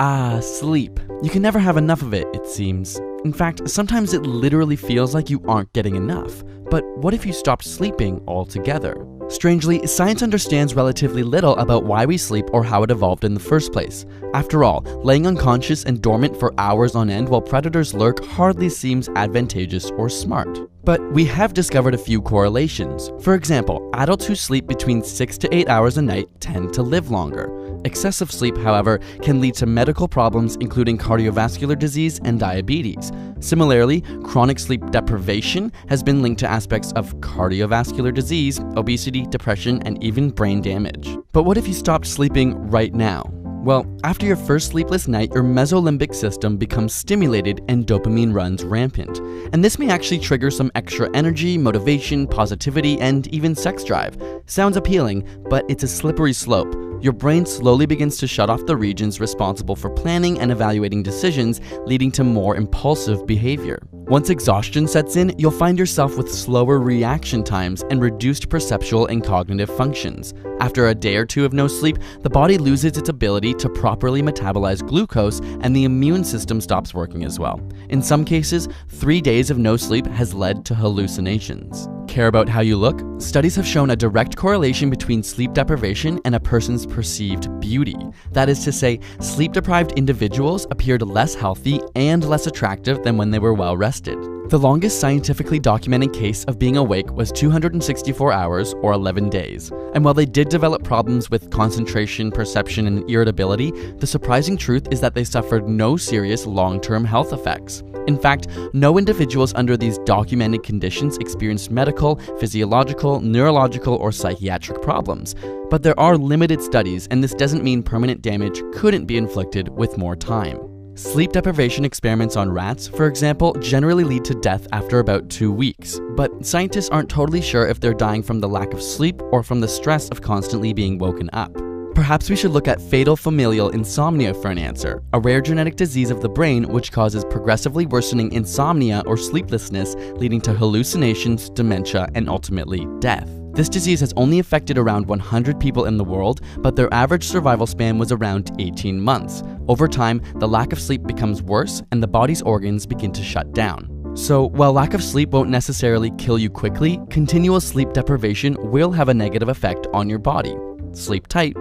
Ah, sleep. You can never have enough of it, it seems. In fact, sometimes it literally feels like you aren't getting enough. But what if you stopped sleeping altogether? Strangely, science understands relatively little about why we sleep or how it evolved in the first place. After all, laying unconscious and dormant for hours on end while predators lurk hardly seems advantageous or smart. But we have discovered a few correlations. For example, adults who sleep between 6 to 8 hours a night tend to live longer. Excessive sleep, however, can lead to medical problems including cardiovascular disease and diabetes. Similarly, chronic sleep deprivation has been linked to aspects of cardiovascular disease, obesity, depression, and even brain damage. But what if you stopped sleeping right now? Well, after your first sleepless night, your mesolimbic system becomes stimulated and dopamine runs rampant. And this may actually trigger some extra energy, motivation, positivity, and even sex drive. Sounds appealing, but it's a slippery slope. Your brain slowly begins to shut off the regions responsible for planning and evaluating decisions, leading to more impulsive behavior. Once exhaustion sets in, you'll find yourself with slower reaction times and reduced perceptual and cognitive functions. After a day or two of no sleep, the body loses its ability to properly metabolize glucose and the immune system stops working as well. In some cases, 3 days of no sleep has led to hallucinations. Care about how you look? Studies have shown a direct correlation between sleep deprivation and a person's perceived beauty. That is to say, sleep-deprived individuals appeared less healthy and less attractive than when they were well rested. The longest scientifically documented case of being awake was 264 hours or 11 days. And while they did develop problems with concentration, perception, and irritability, the surprising truth is that they suffered no serious long-term health effects. In fact, no individuals under these documented conditions experienced medical, physiological, neurological, or psychiatric problems. But there are limited studies, and this doesn't mean permanent damage couldn't be inflicted with more time. Sleep deprivation experiments on rats, for example, generally lead to death after about 2 weeks, but scientists aren't totally sure if they're dying from the lack of sleep or from the stress of constantly being woken up. Perhaps we should look at fatal familial insomnia for an answer, a rare genetic disease of the brain which causes progressively worsening insomnia or sleeplessness, leading to hallucinations, dementia, and ultimately death. This disease has only affected around 100 people in the world, but their average survival span was around 18 months. Over time, the lack of sleep becomes worse and the body's organs begin to shut down. So, while lack of sleep won't necessarily kill you quickly, continual sleep deprivation will have a negative effect on your body. Sleep tight,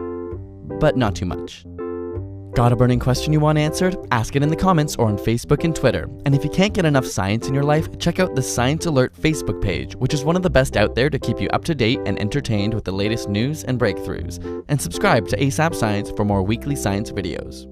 but not too much. Got a burning question you want answered? Ask it in the comments or on Facebook and Twitter. And if you can't get enough science in your life, check out the Science Alert Facebook page, which is one of the best out there to keep you up to date and entertained with the latest news and breakthroughs. And subscribe to ASAP Science for more weekly science videos.